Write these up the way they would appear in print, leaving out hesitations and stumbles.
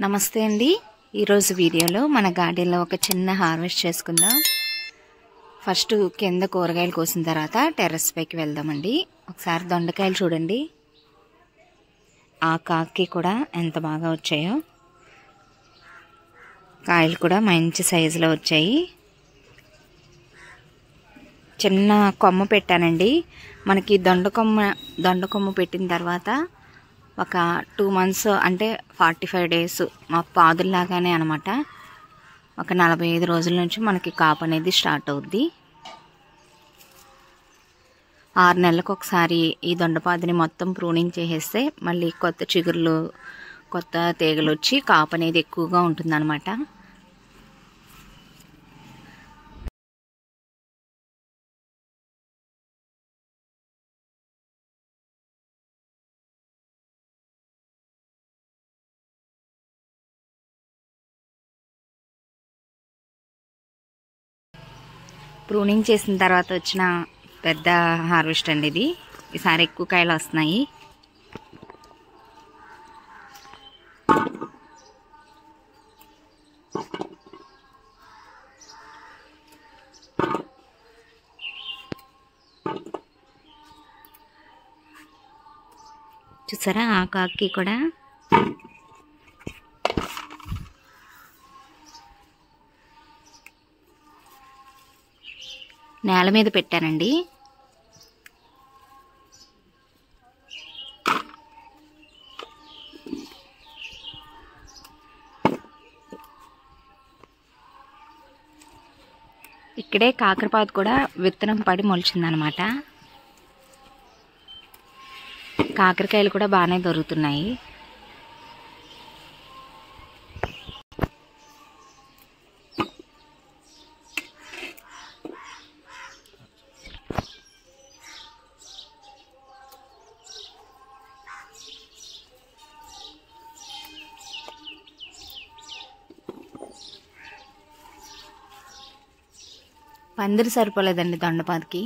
నమస్తే అండి. ఈరోజు వీడియోలో మన గార్డెన్లో ఒక చిన్న హార్వెస్ట్ చేసుకుందాం. ఫస్ట్ కింద కూరగాయలు కోసిన తర్వాత టెర్రస్ పైకి వెళ్దామండి. ఒకసారి దొండకాయలు చూడండి, ఆ కాకి కూడా ఎంత బాగా వచ్చాయో. కాయలు కూడా మంచి సైజులో వచ్చాయి. చిన్న కొమ్మ పెట్టానండి. మనకి దొండకొమ్మ పెట్టిన తర్వాత ఒక 2 months అంటే 45 days మా పాదుల్లాగానే అనమాట. ఒక 45 రోజుల నుంచి మనకి కాపు అనేది స్టార్ట్ అవుద్ది. 6 నెలలకు ఒకసారి ఈ దొండపాదిని మొత్తం ప్రూనింగ్ చేసేస్తే మళ్ళీ కొత్త చిగుర్లు, కొత్త తీగలు వచ్చి కాపు అనేది ఎక్కువగా ఉంటుందన్నమాట. ప్రూనింగ్ చేసిన తర్వాత వచ్చిన పెద్ద హార్వెస్ట్ అండి ఇది. ఈసారి ఎక్కువ కాయలు వస్తున్నాయి. చూసారా, ఆ కాకి కూడా నేల మీద పెట్టానండి. ఇక్కడే కాకరపాదు కూడా విత్తనం పడి మొలిచిందనమాట. కాకరకాయలు కూడా బాగానే దొరుకుతున్నాయి. పందిరి సరిపోలేదండి దొండపాదికి.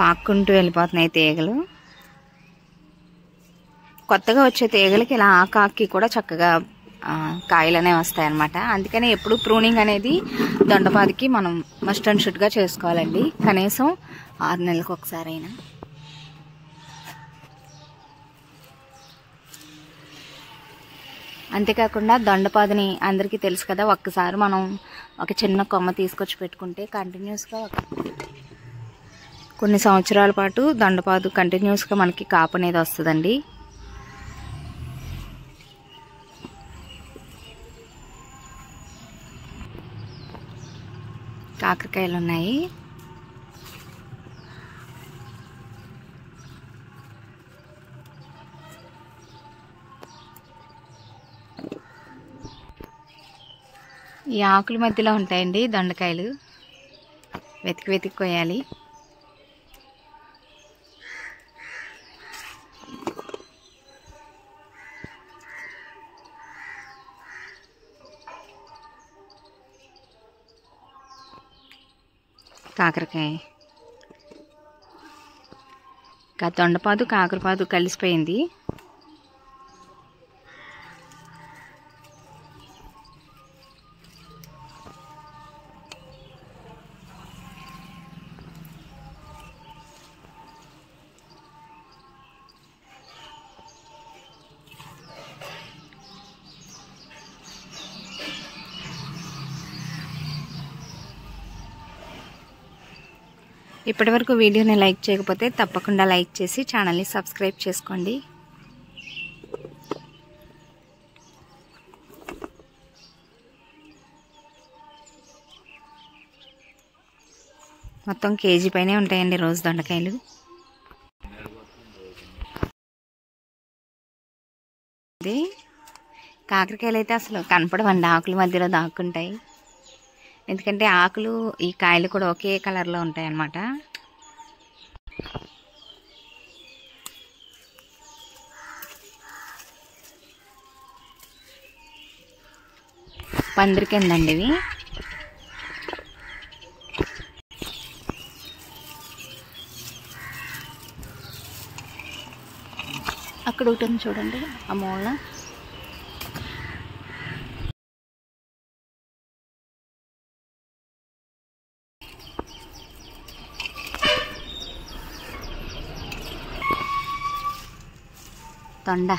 పాక్కుంటూ వెళ్ళిపోతున్నాయి తీగలు. కొత్తగా వచ్చే తీగలకి ఇలా ఆకాకి కూడా చక్కగా కాయలు అనేవి వస్తాయి అన్నమాట. అందుకని ఎప్పుడు ప్రూనింగ్ అనేది దొండపాదికి మనం మస్ట్ అండ్ షుడ్గా చేసుకోవాలండి, కనీసం 6 నెలలకు ఒకసారి అయినా. అంతేకాకుండా దొండపాదిని అందరికీ తెలుసు కదా, ఒక్కసారి మనం ఒక చిన్న కొమ్మ తీసుకొచ్చి పెట్టుకుంటే కంటిన్యూస్గా కొన్ని సంవత్సరాల పాటు దొండపాదు కంటిన్యూస్గా మనకి కాపు అనేది వస్తుందండి. కాకరకాయలు ఉన్నాయి. ఈ ఆకుల మధ్యలో ఉంటాయండి దొండకాయలు. వెతికి కోయాలి. కాకరకాయ ఇంకా దొండపాదు కాకరపాదు కలిసిపోయింది. ఇప్పటివరకు వీడియోని లైక్ చేయకపోతే తప్పకుండా లైక్ చేసి ఛానల్ని సబ్స్క్రైబ్ చేసుకోండి. మొత్తం కేజీ పైనే ఉంటాయండి రోజు దొండకాయలు. కాకరకాయలు అయితే అసలు కనపడవండి, ఆకుల మధ్యలో దాక్కుంటాయి. ఎందుకంటే ఆకులు ఈ కాయలు కూడా ఒకే కలర్లో ఉంటాయి అన్నమాట. పందిరికిందండి ఇవి. అక్కడ ఒకటి ఉంది చూడండి ఆ మూల. తొండ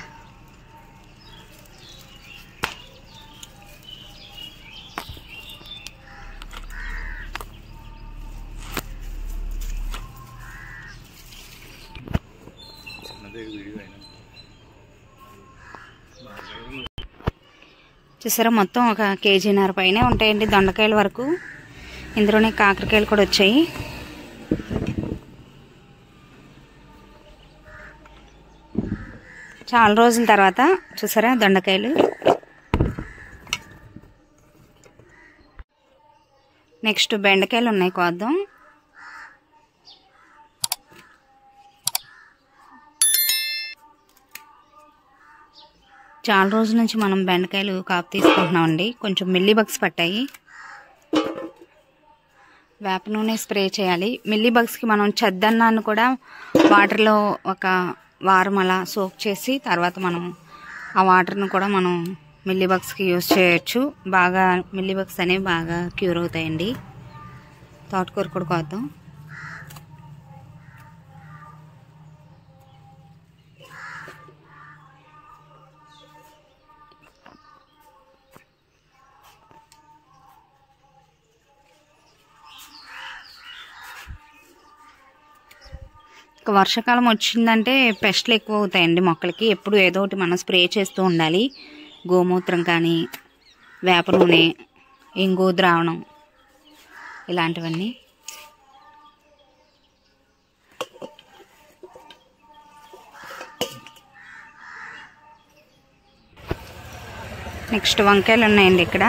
చూసారా, మొత్తం 1.5 kg పైనే ఉంటాయండి దొండకాయల వరకు. ఇందులోనే కాకరకాయలు కూడా వచ్చాయి. చాలా రోజుల తర్వాత చూసారా దొండకాయలు. నెక్స్ట్ బెండకాయలు ఉన్నాయి, కోద్దాం. చాలా రోజుల నుంచి మనం బెండకాయలు కాపు తీసుకుంటున్నామండి. కొంచెం మిల్లీ బగ్స్ పట్టాయి. వేప నూనె స్ప్రే చేయాలి. మిల్లీ బగ్స్కి మనం చద్దన్నాన్ని కూడా వాటర్లో 1 వారం అలా సోక్ చేసి తర్వాత మనం ఆ వాటర్ను కూడా మనం మిల్లీ బగ్స్కి యూజ్ చేయొచ్చు. బాగా మిల్లీ బగ్స్ అనేవి బాగా క్యూర్ అవుతాయండి. తోటకూర కూడా కోద్దాం. వర్షాకాలం వచ్చిందంటే పెస్ట్లు ఎక్కువ అవుతాయండి మొక్కలకి. ఎప్పుడు ఏదో ఒకటి మనం స్ప్రే చేస్తూ ఉండాలి. గోమూత్రం కానీ, వేప నూనె, ఇంగు ద్రావణం ఇలాంటివన్నీ. నెక్స్ట్ వంకాయలు ఉన్నాయండి ఇక్కడ.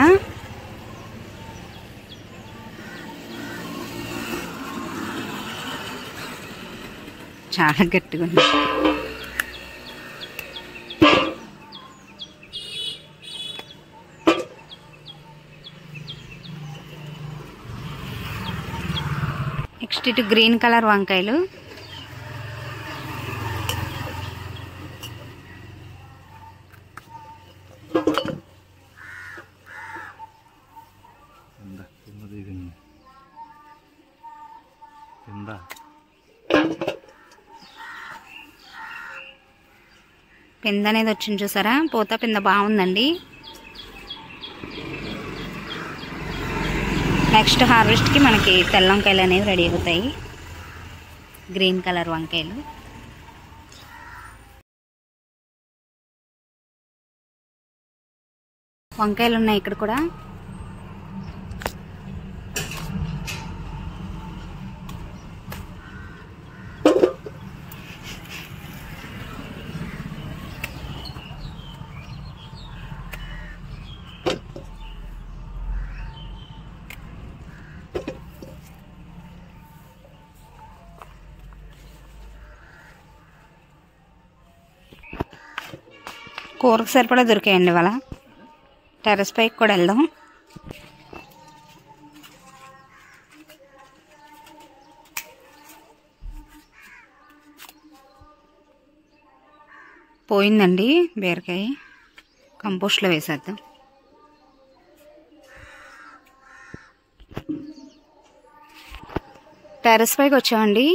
చాలా గట్టిగా ఉంది. నెక్స్ట్ ఇటు గ్రీన్ కలర్ వంకాయలు. పింద అనేది వచ్చింది చూసారా, పూత పింద బాగుందండి. నెక్స్ట్ హార్వెస్ట్కి మనకి తెల్ల వంకాయలు అనేవి రెడీ అవుతాయి. గ్రీన్ కలర్ వంకాయలు. వంకాయలు ఉన్నాయి ఇక్కడ కూడా. కూరకు సరిపడా దొరికాయండి ఇవాళ. టెర్రస్ పైకి కూడా వెళ్దాం. పోయిందండి బీరకాయ, కంపోస్ట్లో వేసేద్దాం. టెర్రస్ పైకి వచ్చామండి.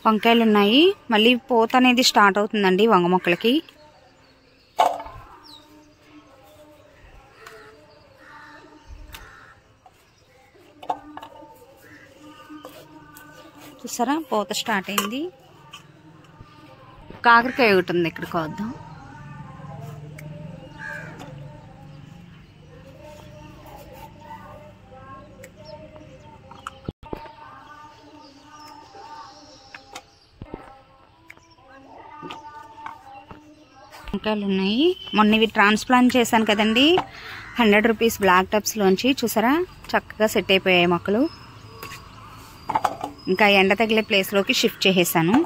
వంకాయలు ఉన్నాయి. మళ్ళీ పూత అనేది స్టార్ట్ అవుతుందండి వంగ మొక్కలకి. చూసారా పూత స్టార్ట్ అయింది. కాకరకాయ ఒకటి ఉంది, ఇక్కడ కోద్దాం. వంకాయలు ఉన్నాయి. మొన్న ఇవి ట్రాన్స్ప్లాంట్ చేశాను కదండి, 100 రూపీస్ బ్లాక్ టబ్స్లోంచి. చూసారా చక్కగా సెట్ అయిపోయాయి మొక్కలు. ఇంకా ఎండ తగిలే ప్లేస్లోకి షిఫ్ట్ చేసేసాను.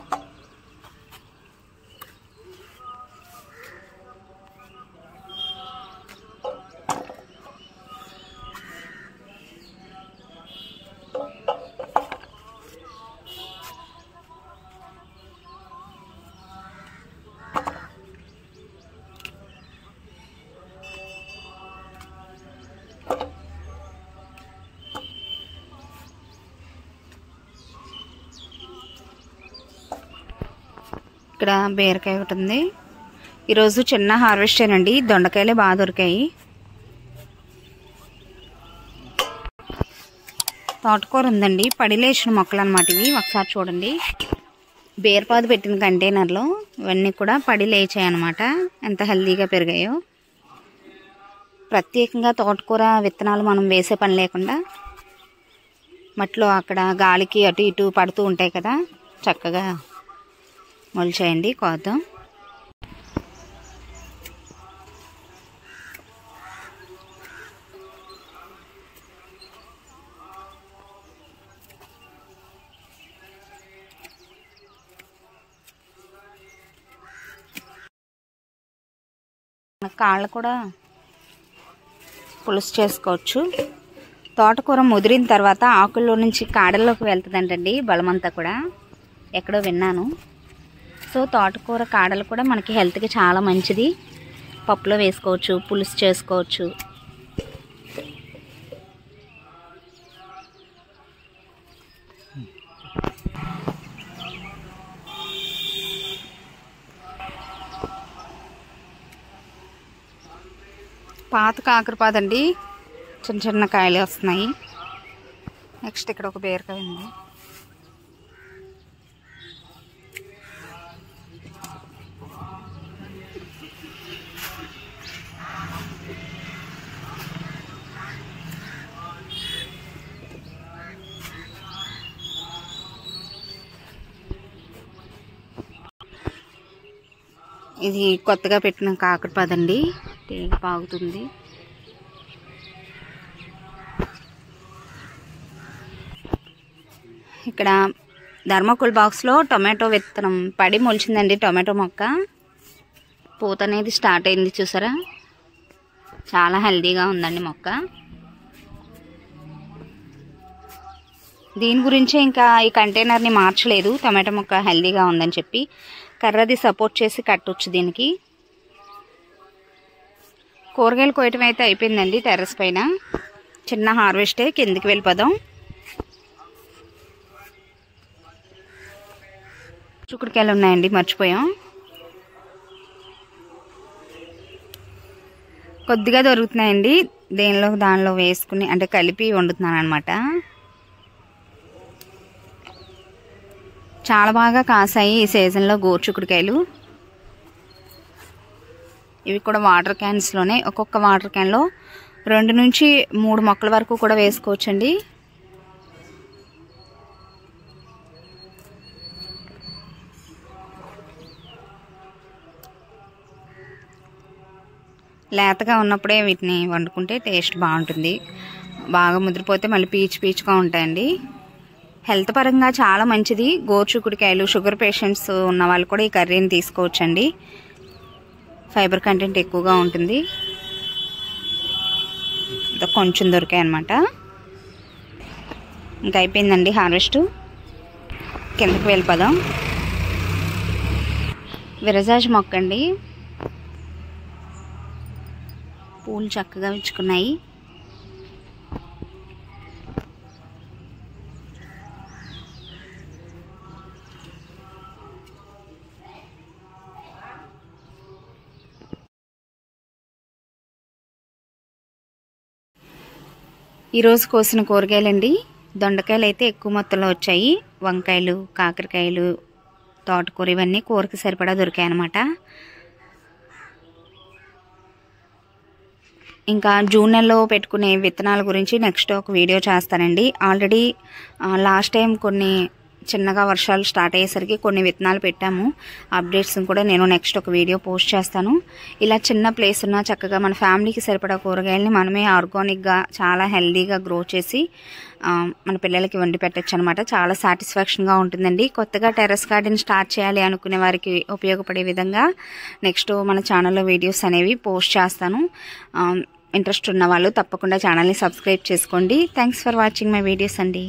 ఇక్కడ బీరకాయ ఒకటి ఉంది. ఈరోజు చిన్న హార్వెస్ట్ అండి, దొండకాయలే బాగా దొరికాయి. తోటకూర ఉందండి, పడిలేసిన మొక్కలు అనమాట ఇవి. ఒకసారి చూడండి, బీరపాదు పెట్టిన కంటైనర్లో ఇవన్నీ కూడా పడి లేచాయి అనమాట. ఎంత హెల్తీగా పెరిగాయో. ప్రత్యేకంగా తోటకూర విత్తనాలు మనం వేసే పని లేకుండా మట్లో అక్కడ గాలికి అటు ఇటు పడుతూ ఉంటాయి కదా, చక్కగా మొలిచేయండి. కోద్దాం. కాళ్ళు కూడా పులుసు చేసుకోవచ్చు. తోటకూర ముదిరిన తర్వాత ఆకుల్లో నుంచి కాడల్లోకి వెళ్తుందంటండి బలమంతా కూడా, ఎక్కడో విన్నాను. సో తోటకూర కాడలు కూడా మనకి హెల్త్కి చాలా మంచిది. పప్పులో వేసుకోవచ్చు, పులుసు చేసుకోవచ్చు. పాత కాకరపాదండి, చిన్న చిన్న కాయలు వస్తున్నాయి. నెక్స్ట్ ఇక్కడ ఒక బీరకాయ ఉంది. ఇది కొత్తగా పెట్టిన కాకరపాదండి, తీగ పాగుతుంది. ఇక్కడ థర్మోకోల్ బాక్స్లో టొమాటో విత్తనం పడి మొలిచిందండి. టొమాటో మొక్క పూత అనేది స్టార్ట్ అయింది. చూసారా చాలా హెల్తీగా ఉందండి మొక్క. దీని గురించే ఇంకా ఈ కంటైనర్ని మార్చలేదు. టొమాటో మొక్క హెల్తీగా ఉందని చెప్పి కర్రది సపోర్ట్ చేసి కట్టొచ్చు దీనికి. కూరగాయలు కోయటం అయితే అయిపోయిందండి టెర్రస్ పైన. చిన్న హార్వెస్టే. కిందికి వెళ్ళిపోదాం. చిక్కుడుకాయలు ఉన్నాయండి, మర్చిపోయాం. కొద్దిగా దొరుకుతున్నాయండి, దానిలో వేసుకుని అంటే కలిపి వండుతున్నాను అనమాట. చాలా బాగా కాసాయి ఈ సీజన్లో గోరుచిక్కుడుకాయలు. ఇవి కూడా వాటర్ క్యాన్స్లోనే, ఒక్కొక్క వాటర్ క్యాన్లో 2 నుంచి 3 మొక్కల వరకు కూడా వేసుకోవచ్చండి. లేతగా ఉన్నప్పుడే వీటిని వండుకుంటే టేస్ట్ బాగుంటుంది. బాగా ముదిరిపోతే మళ్ళీ పీచుగా ఉంటాయండి. హెల్త్ పరంగా చాలా మంచిది గోరుచిక్కుడుకాయలు. షుగర్ పేషెంట్స్ ఉన్న వాళ్ళు కూడా ఈ కర్రీని తీసుకోవచ్చండి. ఫైబర్ కంటెంట్ ఎక్కువగా ఉంటుంది. కొంచెం దొరికాయి అన్నమాట. ఇంకా అయిపోయిందండి హార్వెస్ట్. కిందకి వెళ్ళిపోదాం. విరజాజి మొక్క అండి, పూలు చక్కగా విచ్చుకున్నాయి. ఈరోజు కోసిన కూరగాయలండి. దొండకాయలు అయితే ఎక్కువ మొత్తంలో వచ్చాయి. వంకాయలు, కాకరకాయలు, తోటకూర ఇవన్నీ కూరకి సరిపడా దొరికాయి అన్నమాట. ఇంకా జూన్ నెలలో పెట్టుకునే విత్తనాల గురించి నెక్స్ట్ ఒక వీడియో చేస్తానండి. ఆల్రెడీ లాస్ట్ టైం కొన్ని చిన్నగా వర్షాలు స్టార్ట్ అయ్యేసరికి కొన్ని విత్తనాలు పెట్టాము. అప్డేట్స్ కూడా నేను నెక్స్ట్ ఒక వీడియో పోస్ట్ చేస్తాను. ఇలా చిన్న ప్లేస్ ఉన్న చక్కగా మన ఫ్యామిలీకి సరిపడా కూరగాయలని మనమే ఆర్గానిక్గా చాలా హెల్దీగా గ్రో చేసి మన పిల్లలకి వండి పెట్టచ్చు అనమాట. చాలా సాటిస్ఫాక్షన్గా ఉంటుందండి. కొత్తగా టెర్రస్ గార్డెన్ స్టార్ట్ చేయాలి అనుకునే వారికి ఉపయోగపడే విధంగా నెక్స్ట్ మన ఛానల్లో వీడియోస్ అనేవి పోస్ట్ చేస్తాను. ఇంట్రెస్ట్ ఉన్న వాళ్ళు తప్పకుండా ఛానల్ని సబ్స్క్రైబ్ చేసుకోండి. Thanks for watching my videos అండి.